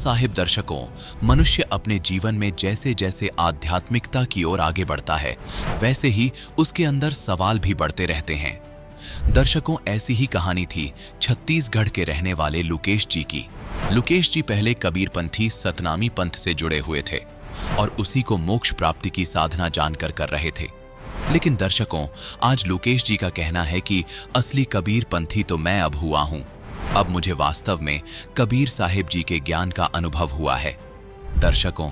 साहिब दर्शकों, मनुष्य अपने जीवन में जैसे जैसे आध्यात्मिकता की ओर आगे बढ़ता है, वैसे ही उसके अंदर सवाल भी बढ़ते रहते हैं। दर्शकों, ऐसी ही कहानी थी छत्तीसगढ़ के रहने वाले लुकेश जी की। लुकेश जी पहले कबीरपंथी सतनामी पंथ से जुड़े हुए थे और उसी को मोक्ष प्राप्ति की साधना जानकर कर रहे थे। लेकिन दर्शकों, आज लुकेश जी का कहना है कि असली कबीरपंथी तो मैं अब हुआ हूं। अब मुझे वास्तव में कबीर साहिब जी के ज्ञान का अनुभव हुआ है। दर्शकों,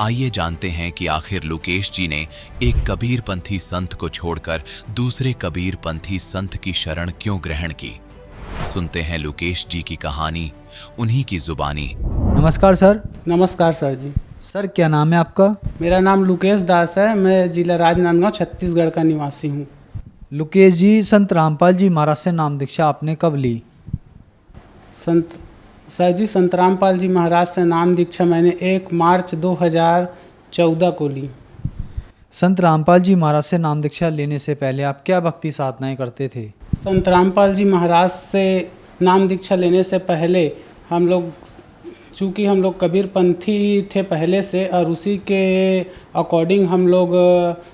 आइए जानते हैं कि आखिर लुकेश जी ने एक कबीरपंथी संत को छोड़कर दूसरे कबीरपंथी संत की शरण क्यों ग्रहण की। सुनते हैं लुकेश जी की कहानी, उन्हीं की जुबानी। नमस्कार सर। नमस्कार सर जी। सर, क्या नाम है आपका? मेरा नाम लुकेश दास है। मैं जिला राजनांदगांव छत्तीसगढ़ का निवासी हूँ। लुकेश जी, संत रामपाल जी महाराज से नाम दीक्षा आपने कब ली? संत रामपाल जी महाराज से नाम दीक्षा मैंने 1 मार्च 2014 को ली। संत रामपाल जी महाराज से नाम दीक्षा लेने से पहले आप क्या भक्ति साधनाएं करते थे? संत रामपाल जी महाराज से नाम दीक्षा लेने से पहले चूँकि हम लोग कबीरपंथी थे पहले से, और उसी के अकॉर्डिंग हम लोग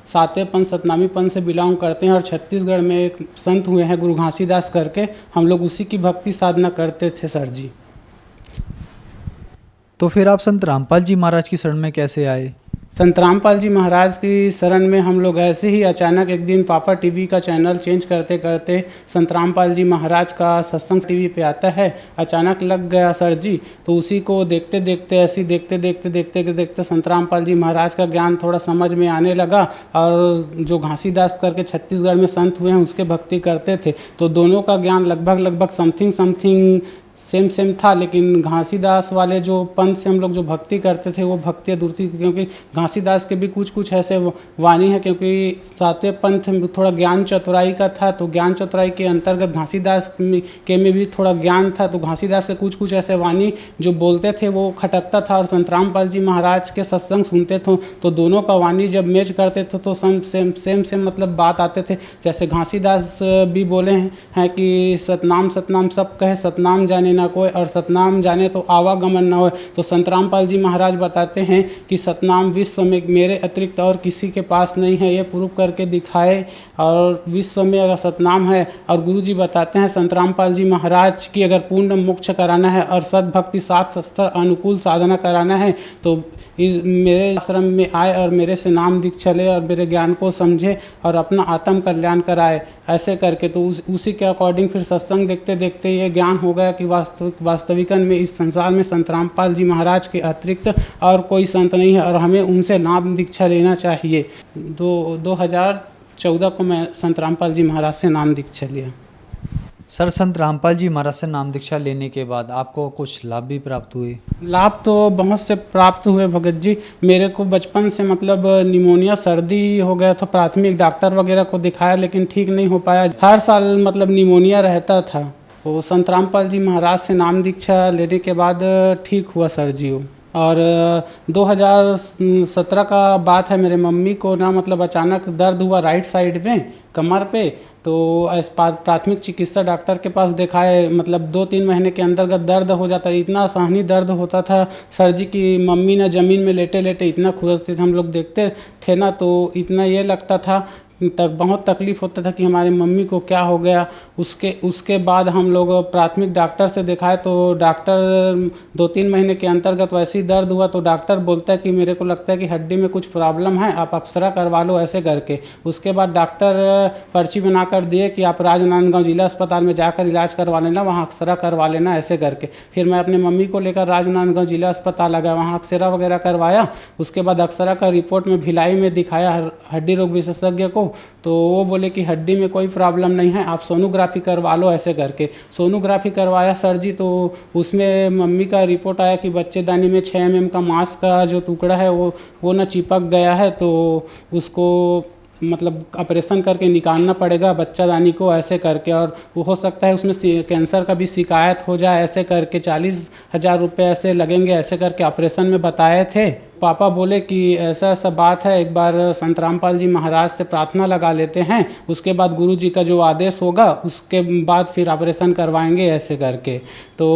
सातवें पंथ सतनामी पंथ से बिलोंग करते हैं। और छत्तीसगढ़ में एक संत हुए हैं गुरु घासीदास करके, हम लोग उसी की भक्ति साधना करते थे सर जी। तो फिर आप संत रामपाल जी महाराज की शरण में कैसे आए? संत रामपाल जी महाराज की शरण में हम लोग ऐसे ही अचानक एक दिन पापा टीवी का चैनल चेंज करते करते संत रामपाल जी महाराज का सत्संग टीवी पे आता है, अचानक लग गया सर जी। तो उसी को देखते देखते संत रामपाल जी महाराज का ज्ञान थोड़ा समझ में आने लगा। और जो घासीदास करके छत्तीसगढ़ में संत हुए हैं उसके भक्ति करते थे, तो दोनों का ज्ञान लगभग समथिंग सेम था। लेकिन घासीदास वाले जो पंथ से हम लोग जो भक्ति करते थे वो भक्ति अधूरी थी, क्योंकि घासीदास के भी कुछ ऐसे वाणी है। क्योंकि सातवें पंथ में थोड़ा ज्ञान चतुराई का था, तो ज्ञान चतुराई के अंतर्गत घासीदास के में भी थोड़ा ज्ञान था। तो घासीदास के कुछ ऐसे वाणी जो बोलते थे वो खटकता था, और संत रामपाल जी महाराज के सत्संग सुनते थे तो दोनों का वाणी जब मैच करते थे तो सेम मतलब बात आते थे। जैसे घासीदास भी बोले हैं कि सतनाम सब कहे, सतनाम जाने ना कोई, और सतनाम जाने तो आवागमन न हो। तो संत रामपाल जी महाराज बताते हैं कि सतनाम विश्व में मेरे अतिरिक्त और किसी के पास नहीं है, ये प्रूव करके दिखाए। और विश्व में अगर सतनाम है, और गुरु जी बताते हैं संत रामपाल जी महाराज की अगर पूर्ण मोक्ष कराना है और सद्भक्ति शास्त्र अनुकूल साधना कराना है तो मेरे आश्रम में आए और मेरे से नाम दीक्षा ले और मेरे ज्ञान को समझे और अपना आत्म कल्याण कराए। ऐसे करके तो उसी के अकॉर्डिंग फिर सत्संग देखते देखते ये ज्ञान हो गया कि वास्तविकन में इस संसार में संत रामपाल जी महाराज के अतिरिक्त और कोई संत नहीं है, और हमें उनसे नाम दीक्षा लेना चाहिए। 2014 को मैं संत रामपाल जी महाराज से नाम दीक्षा लिया। सर, संत रामपाल जी महाराज से नाम दीक्षा लेने के बाद आपको कुछ लाभ भी प्राप्त हुए? लाभ तो बहुत से प्राप्त हुए भगत जी। मेरे को बचपन से मतलब निमोनिया सर्दी हो गया था, प्राथमिक डॉक्टर वगैरह को दिखाया लेकिन ठीक नहीं हो पाया। हर साल मतलब निमोनिया रहता था। तो संत रामपाल जी महाराज से नाम दीक्षा लेने के बाद ठीक हुआ सर जी। और 2017 का बात है, मेरे मम्मी को ना मतलब अचानक दर्द हुआ राइट साइड में कमर पे। तो प्राथमिक चिकित्सा डॉक्टर के पास दिखाए, मतलब 2-3 महीने के अंतर्गत दर्द हो जाता है। इतना सहनी दर्द होता था सर जी की मम्मी ना ज़मीन में लेटे लेटे इतना खुरसते थे। हम लोग देखते थे ना तो इतना ये लगता था तक बहुत तकलीफ़ होता था कि हमारे मम्मी को क्या हो गया। उसके बाद हम लोग प्राथमिक डॉक्टर से दिखाए, तो डॉक्टर 2-3 महीने के अंतर्गत वैसे ही दर्द हुआ तो डॉक्टर बोलता है कि मेरे को लगता है कि हड्डी में कुछ प्रॉब्लम है, आप एक्सरा करवा लो ऐसे करके। उसके बाद डॉक्टर पर्ची बना कर दिए कि आप राजनांदगांव जिला अस्पताल में जाकर इलाज करवा लेना, वहाँ एक्सरा करवा लेना ऐसे करके। फिर मैं अपने मम्मी को लेकर राजनांदगांव जिला अस्पताल आ गया, वहाँ एक्सरा वगैरह करवाया। उसके बाद एक्सरा का रिपोर्ट में भिलाई में दिखाया हड्डी रोग विशेषज्ञ को, तो वो बोले कि हड्डी में कोई प्रॉब्लम नहीं है, आप सोनोग्राफी करवा लो ऐसे करके। सोनोग्राफी करवाया सर जी, तो उसमें मम्मी का रिपोर्ट आया कि बच्चेदानी में 6 mm का मांस का जो टुकड़ा है वो ना चिपक गया है, तो उसको मतलब ऑपरेशन करके निकालना पड़ेगा बच्चादानी को ऐसे करके। और वो हो सकता है उसमें कैंसर का भी शिकायत हो जाए ऐसे करके, 40,000 रुपये ऐसे लगेंगे ऐसे करके ऑपरेशन में बताए थे। पापा बोले कि ऐसा ऐसा बात है, एक बार संत रामपाल जी महाराज से प्रार्थना लगा लेते हैं, उसके बाद गुरु जी का जो आदेश होगा उसके बाद फिर ऑपरेशन करवाएंगे ऐसे करके। तो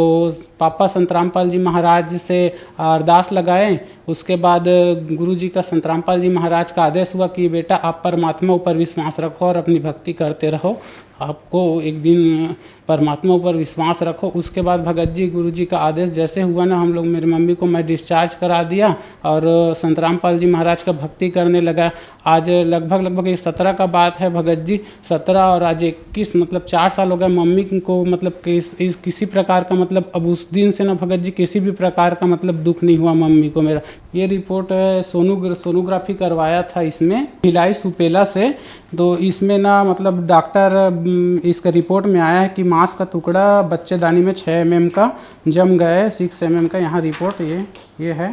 पापा संत रामपाल जी महाराज से अरदास लगाए। उसके बाद गुरु जी का संत रामपाल जी महाराज का आदेश हुआ कि बेटा आप परमात्मा ऊपर विश्वास रखो और अपनी भक्ति करते रहो, आपको एक दिन परमात्मा ऊपर विश्वास रखो। उसके बाद भगत जी गुरु जी का आदेश जैसे हुआ ना, हम लोग मेरी मम्मी को मैं डिस्चार्ज करा दिया और संत रामपाल जी महाराज का भक्ति करने लगा। आज लगभग ये 17 का बात है भगत जी, 17 और आज 21, मतलब 4 साल हो गए मम्मी को, मतलब किसी प्रकार का, मतलब अब उस दिन से ना भगत जी किसी भी प्रकार का मतलब दुख नहीं हुआ मम्मी को मेरा। ये रिपोर्ट है, सोनोग्राफी करवाया था इसमें भिलाई सुपेला से। तो इसमें ना मतलब डॉक्टर इसका रिपोर्ट में आया है कि मांस का टुकड़ा बच्चेदानी में 6 mm का जम गया है, 6 mm का। यहाँ रिपोर्ट ये है,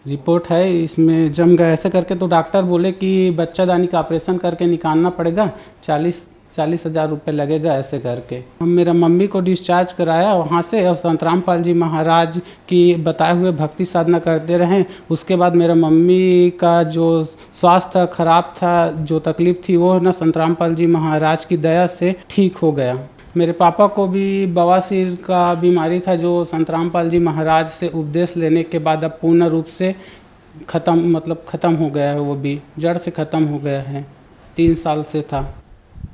रिपोर्ट है, इसमें जम गया ऐसे करके। तो डॉक्टर बोले कि बच्चादानी का ऑपरेशन करके निकालना पड़ेगा, 40,000 रुपये लगेगा ऐसे करके। हम मेरा मम्मी को डिस्चार्ज कराया वहाँ से और संत रामपाल जी महाराज की बताए हुए भक्ति साधना करते रहें। उसके बाद मेरा मम्मी का जो स्वास्थ्य खराब था, जो तकलीफ़ थी, वो ना संत रामपाल जी महाराज की दया से ठीक हो गया। मेरे पापा को भी बवासीर का बीमारी था, जो संत रामपाल जी महाराज से उपदेश लेने के बाद अब पूर्ण रूप से ख़त्म हो गया है, वो भी जड़ से ख़त्म हो गया है, 3 साल से था।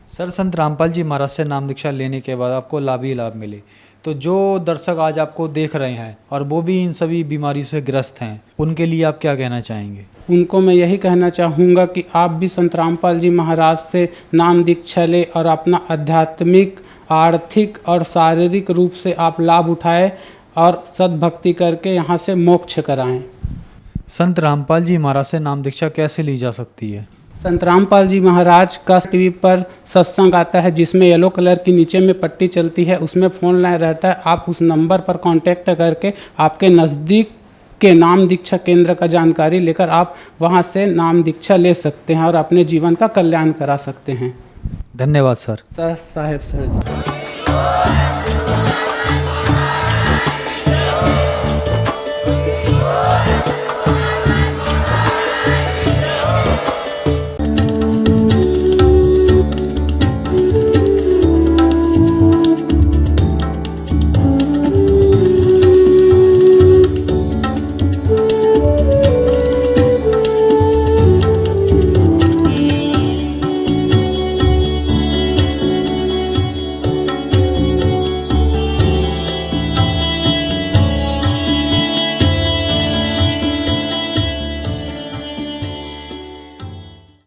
सर, संत रामपाल जी महाराज से नाम दीक्षा लेने के बाद आपको लाभ ही लाभ मिले, तो जो दर्शक आज आपको देख रहे हैं और वो भी इन सभी बीमारियों से ग्रस्त हैं, उनके लिए आप क्या कहना चाहेंगे? उनको मैं यही कहना चाहूँगा कि आप भी संत रामपाल जी महाराज से नाम दीक्षा लें और अपना आध्यात्मिक, आर्थिक और शारीरिक रूप से आप लाभ उठाएं और सद्भक्ति करके यहाँ से मोक्ष कराएं। संत रामपाल जी महाराज से नाम दीक्षा कैसे ली जा सकती है? संत रामपाल जी महाराज का टीवी पर सत्संग आता है, जिसमें येलो कलर की नीचे में पट्टी चलती है, उसमें फ़ोन लाइन रहता है। आप उस नंबर पर कांटेक्ट करके आपके नज़दीक के नाम दीक्षा केंद्र का जानकारी लेकर आप वहां से नाम दीक्षा ले सकते हैं और अपने जीवन का कल्याण करा सकते हैं। धन्यवाद सर। साहेब सर जी।